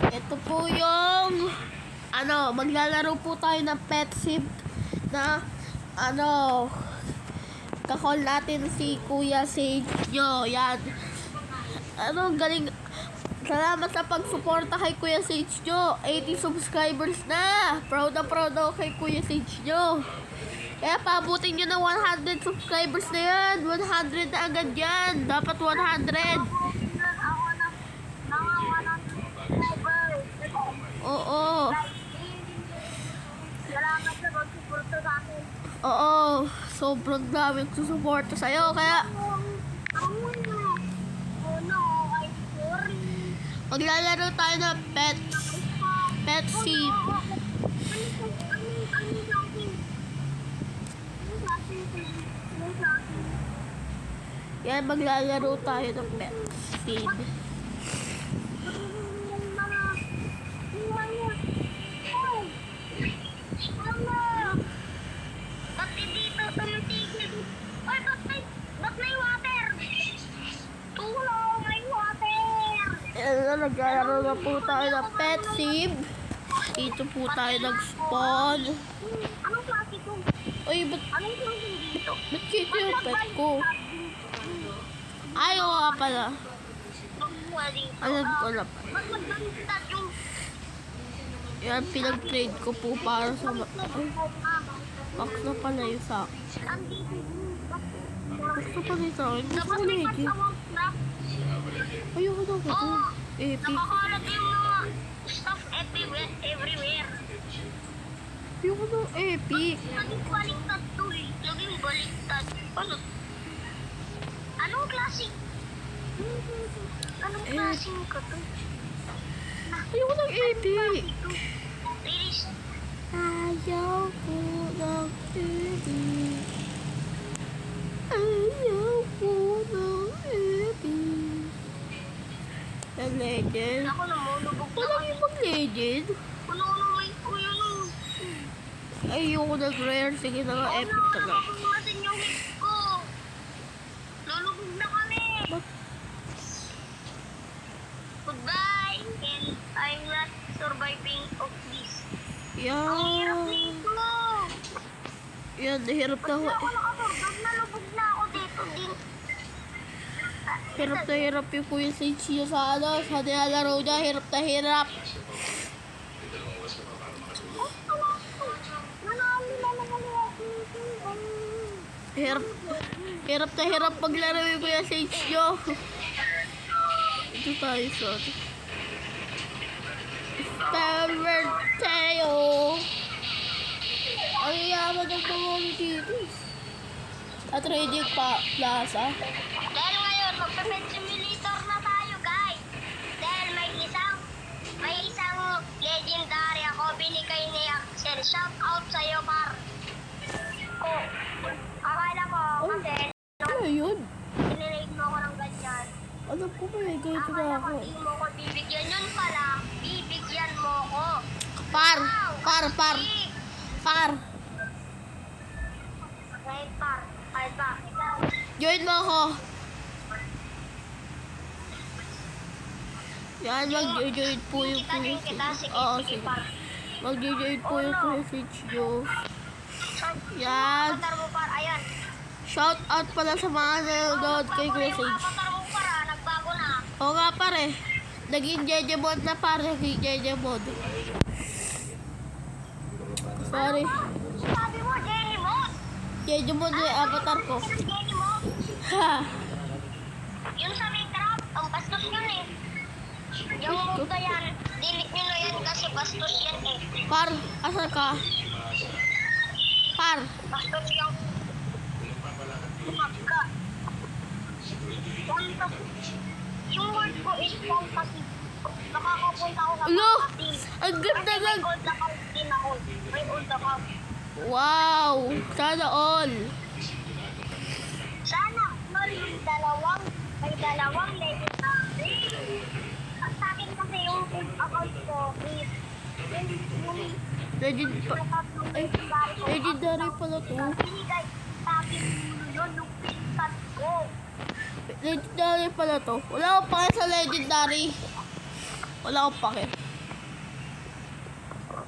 Ito po yung maglalaro po tayo ng Pet Sim na kakall natin si Kuya Sage nyo. Yan. Galing. Salamat sa pagsuporta kay Kuya Sage nyo. 80 subscribers na. Proud na proud ako kay Kuya Sage nyo. Kaya paabutin nyo ng 100 subscribers na yan. 100 na agad yan. Dapat 100. Oo. Salamat sa pagsuporta sa akin. Oo. Sobrang daming susuporta sa'yo. Kaya maglalaro tayo ng Pet Sim. Yan, maglalaro tayo ng Pet Sim. Naglalaro na po tayo ng Pet Sim. Dito po tayo nag-spawn. Anong klase ito? Uy, ba't dito? dito yung pet ko? Ay, oo nga pala. Alam ko na pala. Yan, pinag-trade ko po para sa box na pala yung sa akin. Box na pala yung sa akin. Gusto ko na eh. Ayoko na ko. Epic. Nakakalat yung mga stuff everywhere. Ayoko na epic. Naging baliktad to eh. Naging baliktad. Ano? Anong klaseng? Anong klaseng ka to? Ayoko na epic. Release. Ayoko na epic. Ayoko na epic. The legend. Ako na mo, lubog na Walang kami. ibang legend. Ano may kuya nun? Ayoko nag-rare. Sige na nga, epic talaga. Natin yung hit ko. Lulubog na kami. Ba't? Goodbye. And I'm not surviving of this. Ang hirap Yan. nito. Yan, nahirap na ako. Ako nakasurvive na lubog na ako dito din. Hirap na hirap yung Kuya Sage niya sa sa nilalaro niya. Hirap na hirap. Hirap na hirap maglaro yung Kuya Sage niyo. Ito tayo sa Stammer tayo. Ang yaman ng pamuli dito. At trading pa plaza. Dahil ngayon, magpa-pet simulator na tayo, guys. Dahil may isang legendary ako binigay ni Axel. Shout out sa'yo, par. Akala ko, kasi Ano yun? pinirate mo ako ng ganyan. Alam ko ba eh, ganito na Akala ko ako. di mo ko bibigyan. Yun pala, bibigyan mo ko. Par! Right, par. Ay, pa. Join mo ako. Yan, mag-join po yung Kuya Sage. Oo, sige. Mag-join po yung Kuya Sage nyo. Yan. Avatar mo, par. Ayan. Shout out pala sa mga nanonood kay Kuya Sage. Avatar mo, par. Nagbago na. Oo nga pare. Naging JJ mod na pare. Naging JJ mod. Sorry. Sabi mo, Jenny mo. JJ mod yung avatar ko. Jenny mo. Ha. Yung sa Minecraft, ang bastos yun eh. Yung move na yan, delete nyo na yan kasi bastos yan eh. Par, asan ka? Par. Bastos yung magka. Yung word ko is fantasy. Nakakapunta ako sa Ulo! fantasy. Ang ganda Kasi lang. may gold account din ako. May gold account. Wow. Sana all. Sana may dalawang legendary. At sa akin kasi yung account ko is Legend pa. Ay, legendary pala to. binigay sa akin yun yung pinsan ko. Legendary pala to. Wala akong pake sa legendary. Wala akong pake.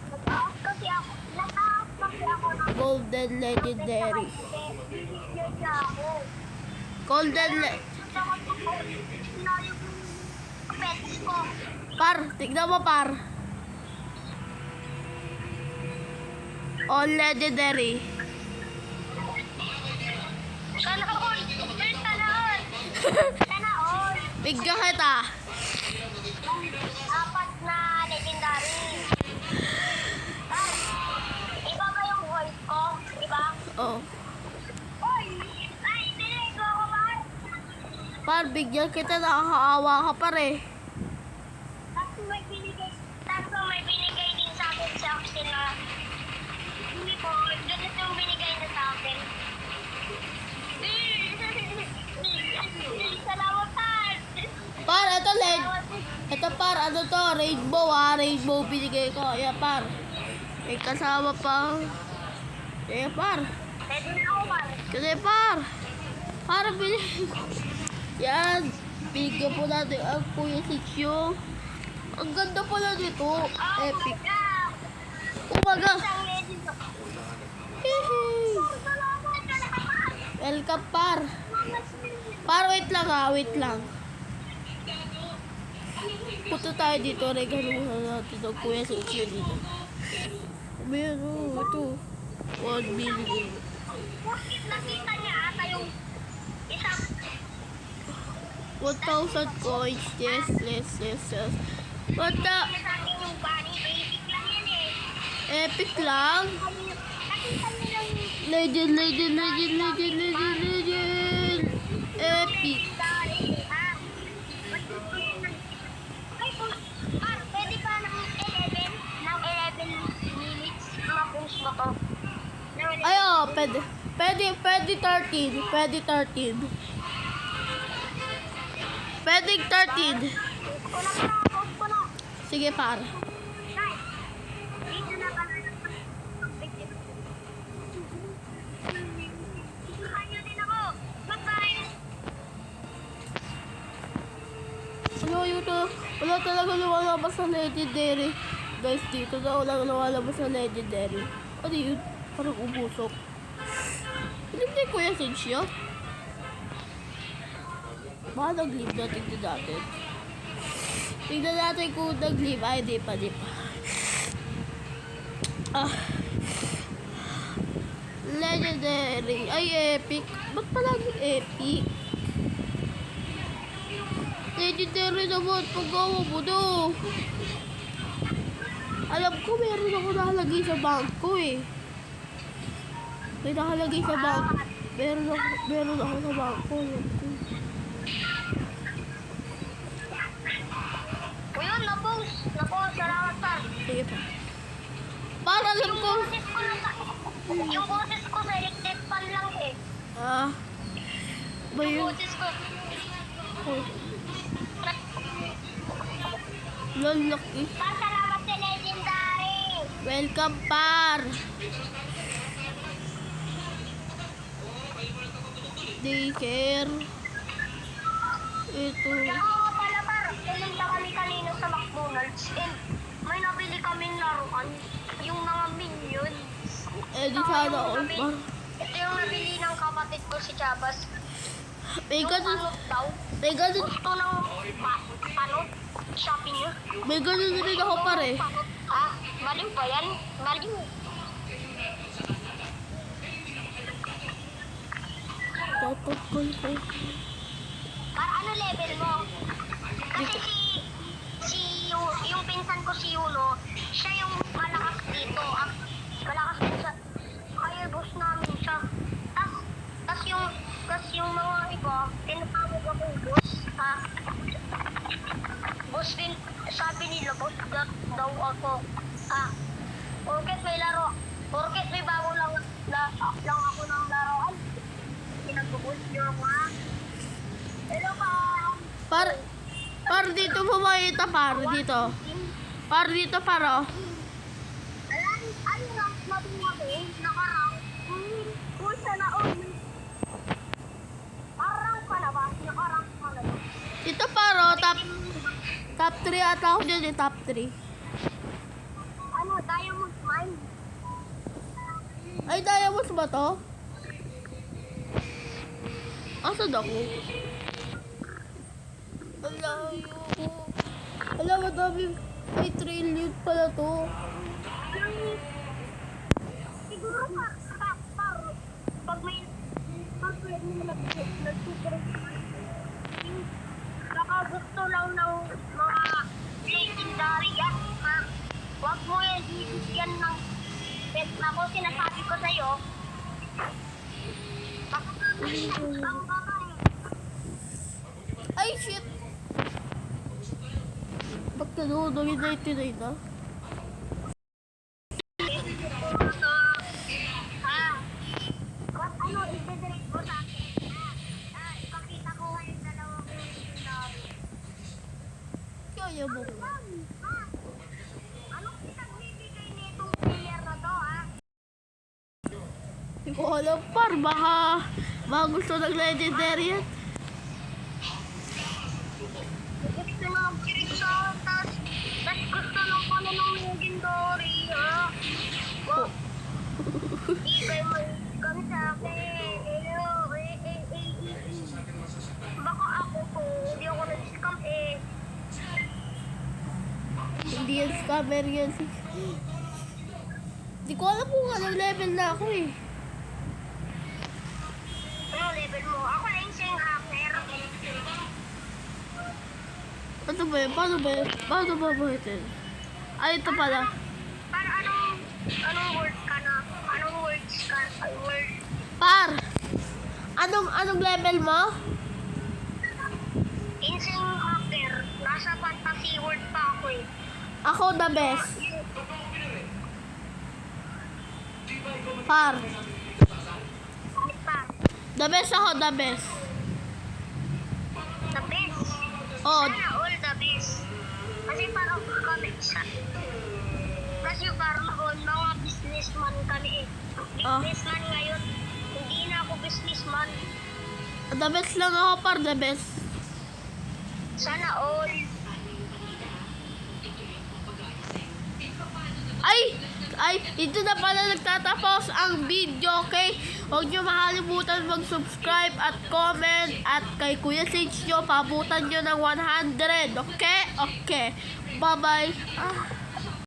Nag-off kasi ako. Nag-off kasi ako ng Golden Legendary. video niya ako. Golden Gusto ko po yung pets ko. Par, tignan mo par. All Legendary. Sana all. Sana all. Sana all. Bigyan kita. Apat na legendary. Iba ba yung voice ko? Iba? Oh. Oy! Ay, dinay ko ako ba? Par, bigyan kita. Nakakaawa ka par eh. Tapos may binigay din sa akin si Austin na hindi po, ganito yung binigay na sa akin. Salamat, Pat! Par, ito par, ano to? Rainbow rainbow binigay ko. Ayan par. May kasama pa. Ayan par. Pwede na ako, Pat. Kasi par. Para binigay ko. Yan. Bigyan po natin ang Kuya Sitio. Ang ganda pala dito. Oh Epic. my God! Umaga. Isang legend ako. Hihi. Salamat ka na, Pat! Welcome par. Par, wait lang wait lang. Punta tayo dito. Regaluhan natin ang Kuya Sitio dito. Meron ito. 1 million. Bakit nakita niya ata yung isang 1,000 coins. Yes. What the? sa akin yung bunny, basic lang yan eh. Epic lang. Nakita niya lang yung Legend. Epic. dari, ha? Ay, pwede pa ng 11 minutes ma-push mo to. Ay, oh, pwede. Pwede 13. Pwede 13. Pwede 13. Post ko na. Sige, par. Guys, dito na ba na kanya din ako. Bye-bye. Ano yun to? Wala talaga lumalabas sa legendary. Guys, dito na walang lumalabas sa legendary. Ano yun? Parang ubusok. Hindi ko Kuya Sitio. Baka nag-leave na. Tignan natin. Tignan natin kung nag-leave. Ay, di pa. Legendary. Ay, epic. Ba't palaging epic? Legendary naman. Paggawa mo do. Alam ko, meron ako nakalagay sa bangko eh. May nakalagay sa bangko. Meron ako sa bangko. Alam ko. Ayun, na-post. Salamat, Par. Sige pa. Para alam ko. Yung boses ko sa electric fan lang eh. Ba Yung yun? boses ko. Lalaki. Salamat sa legendary. Welcome, par. Daycare. Ito. Oo pala, Par. Pumunta kami kanina sa McDonald's and may nabili kaming laruan. Yung mga minions. Di sana all, par. Ito yung nabili ng kapatid ko si Chabas. May Yung ganun. panot daw. May ganun. Gusto ng panot. Shopping niya. May ganun rin ako, par eh. Panot. Ah, maliw ba yan? Maliw. Tatapal ko. Para ano level mo? Kasi yung pinsan ko si Yuno, siya yung malakas dito. Malakas dito sa kaya boss namin siya. Tas yung mga iba, tinatawag ako boss. Ha? Boss din, sabi nila boss daw ako. Ha? Porket may laro, porket may bago lang ako ng laruan. Pinag-boss niyo mga. Hello pa. Par dito mo makita, par dito. Par dito, par oh. Ano lang natin natin, nakarang. Pulsa na on. Parang ka na ba? Nakarang ka na ba? Dito, par oh. Top 3 ata ako dyan eh, top 3. Ano, Diamond Mine? Ay, diamonds ba to? Asan ako? Ala, ayoko. Ala, madami. Ay, trillion pala to. Siguro pag may baka gusto lang ng mga legendary yan, ha? Huwag mo yan bibigyan ng pet na ko, sinasabi ko sa'yo. Baka ang babae. Ay, shit! Ba't ka doon? Nag-99 na? Ano, i-delete mo sa akin? Ipakita ko yung dalawang legendary. Kaya mo. Anong pinagbibigay nitong player na to, ha? Hindi ko alam, par. Baka gusto ng legendary yan. Gusto na kirig sa tas gusto ng ano ng legendary, ha? Wow. Ibay mo kami sa akin. Baka ako po, hindi ako nag-scam eh. Hindi yan scammer yan. Hindi ko alam kung anong level na ako eh. Ano level mo? Ako na yung siyang hacker. Ano ba yun? Paano ba yun? Paano ba buhitin? Ay, ito pala. Para anong word ka na? Anong words ka? Word. Par! Anong level mo? Insane hacker. Nasa fantasy world pa ako eh. Ako the best. Par. Kahit pa. The best ako, the best. The best. Oo. Sana all the best. Kasi parang kami sa... Kasi parang mga businessman kami eh. Ah. Businessman ngayon. Hindi na ako businessman. The best lang ako, par. The best. Sana all. Ay, ito na pala nagtatapos ang video, okay? Huwag nyo makalimutan mag-subscribe at comment at kay Kuya Sage nyo, pabutan nyo ng 100, okay? Okay. Bye-bye.